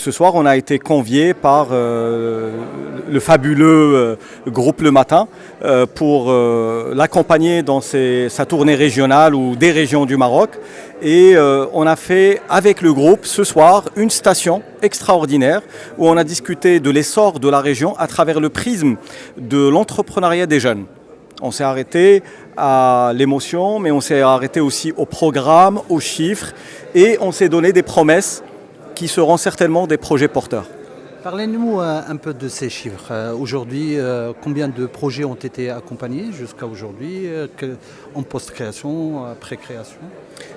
ce soir, on a été conviés par le fabuleux groupe Le Matin pour l'accompagner dans sa tournée régionale ou des régions du Maroc. Et on a fait avec le groupe ce soir une station extraordinaire où on a discuté de l'essor de la région à travers le prisme de l'entrepreneuriat des jeunes. On s'est arrêté à l'émotion, mais on s'est arrêté aussi au programme, aux chiffres, et on s'est donné des promesses qui seront certainement des projets porteurs. Parlez-nous un peu de ces chiffres. Aujourd'hui, combien de projets ont été accompagnés jusqu'à aujourd'hui, en post-création, pré-création?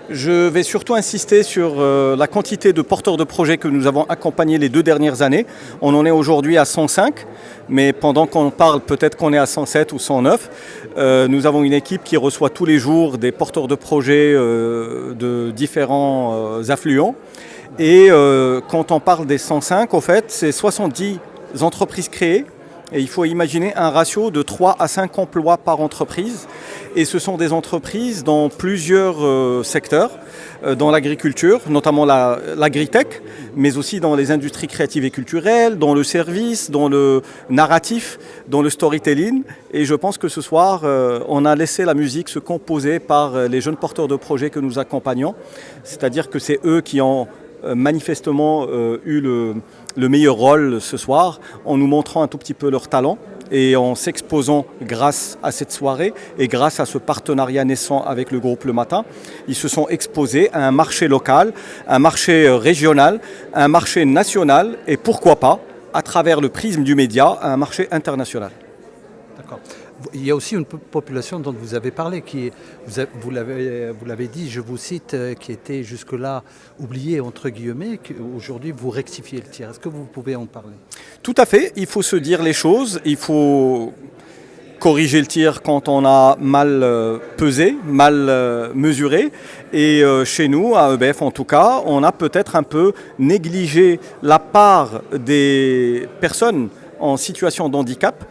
Je vais surtout insister sur la quantité de porteurs de projets que nous avons accompagnés les 2 dernières années. On en est aujourd'hui à 105, mais pendant qu'on parle, peut-être qu'on est à 107 ou 109. Nous avons une équipe qui reçoit tous les jours des porteurs de projets de différents affluents. Et quand on parle des 105, au fait, c'est 70 entreprises créées. Et il faut imaginer un ratio de 3 à 5 emplois par entreprise. Et ce sont des entreprises dans plusieurs secteurs, dans l'agriculture, notamment l'agritech, mais aussi dans les industries créatives et culturelles, dans le service, dans le narratif, dans le storytelling. Et je pense que ce soir, on a laissé la musique se composer par les jeunes porteurs de projets que nous accompagnons. C'est-à-dire que c'est eux qui ont manifestement eu le meilleur rôle ce soir en nous montrant un tout petit peu leur talent et en s'exposant grâce à cette soirée et grâce à ce partenariat naissant avec le groupe Le Matin. Ils se sont exposés à un marché local, un marché régional, un marché national et pourquoi pas, à travers le prisme du média, à un marché international. D'accord. Il y a aussi une population dont vous avez parlé, vous l'avez dit, je vous cite, qui était jusque-là oubliée, entre guillemets, qu'aujourd'hui vous rectifiez le tir. Est-ce que vous pouvez en parler? Tout à fait, il faut se dire les choses, il faut corriger le tir quand on a mal pesé, mal mesuré. Et chez nous, à EBF en tout cas, on a peut-être un peu négligé la part des personnes en situation de handicap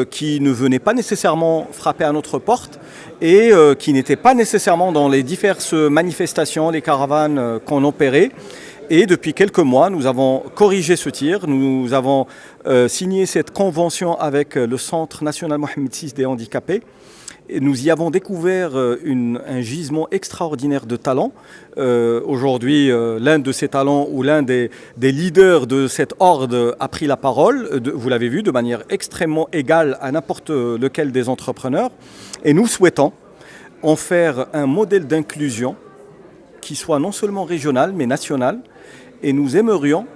qui ne venaient pas nécessairement frapper à notre porte et qui n'étaient pas nécessairement dans les diverses manifestations, les caravanes qu'on opérait. Et depuis quelques mois, nous avons corrigé ce tir. Nous avons signé cette convention avec le Centre national Mohamed VI des handicapés. Et nous y avons découvert un gisement extraordinaire de talents. Aujourd'hui, l'un de ces talents ou l'un des leaders de cette horde a pris la parole, vous l'avez vu, de manière extrêmement égale à n'importe lequel des entrepreneurs. Et nous souhaitons en faire un modèle d'inclusion qui soit non seulement régional, mais national. Et nous aimerions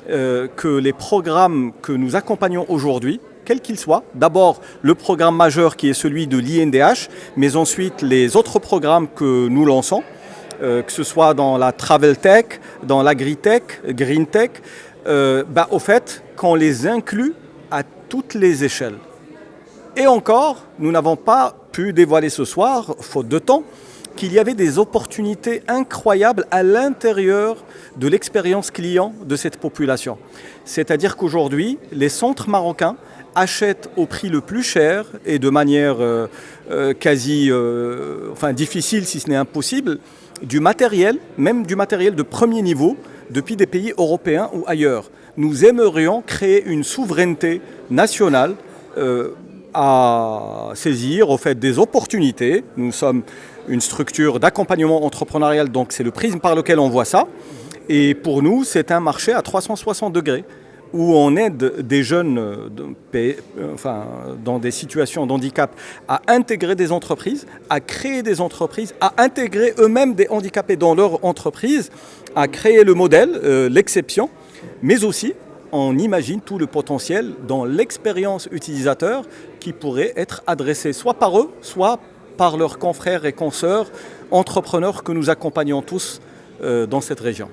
que les programmes que nous accompagnons aujourd'hui, quel qu'il soit, d'abord le programme majeur qui est celui de l'INDH, mais ensuite les autres programmes que nous lançons, que ce soit dans la travel tech, dans l'agritech, green tech, au fait, qu'on les inclut à toutes les échelles. Et encore, nous n'avons pas pu dévoiler ce soir, faute de temps, qu'il y avait des opportunités incroyables à l'intérieur de l'expérience client de cette population. C'est-à-dire qu'aujourd'hui, les centres marocains achètent au prix le plus cher et de manière difficile si ce n'est impossible, du matériel, même du matériel de premier niveau, depuis des pays européens ou ailleurs. Nous aimerions créer une souveraineté nationale à saisir au fait des opportunités. Nous sommes une structure d'accompagnement entrepreneurial, donc c'est le prisme par lequel on voit ça. Et pour nous, c'est un marché à 360 degrés où on aide des jeunes dans des situations de handicap à intégrer des entreprises, à créer des entreprises, à intégrer eux-mêmes des handicapés dans leur entreprise, à créer le modèle, l'exception, mais aussi on imagine tout le potentiel dans l'expérience utilisateur qui pourrait être adressée soit par eux, soit par leurs confrères et consoeurs, entrepreneurs que nous accompagnons tous dans cette région.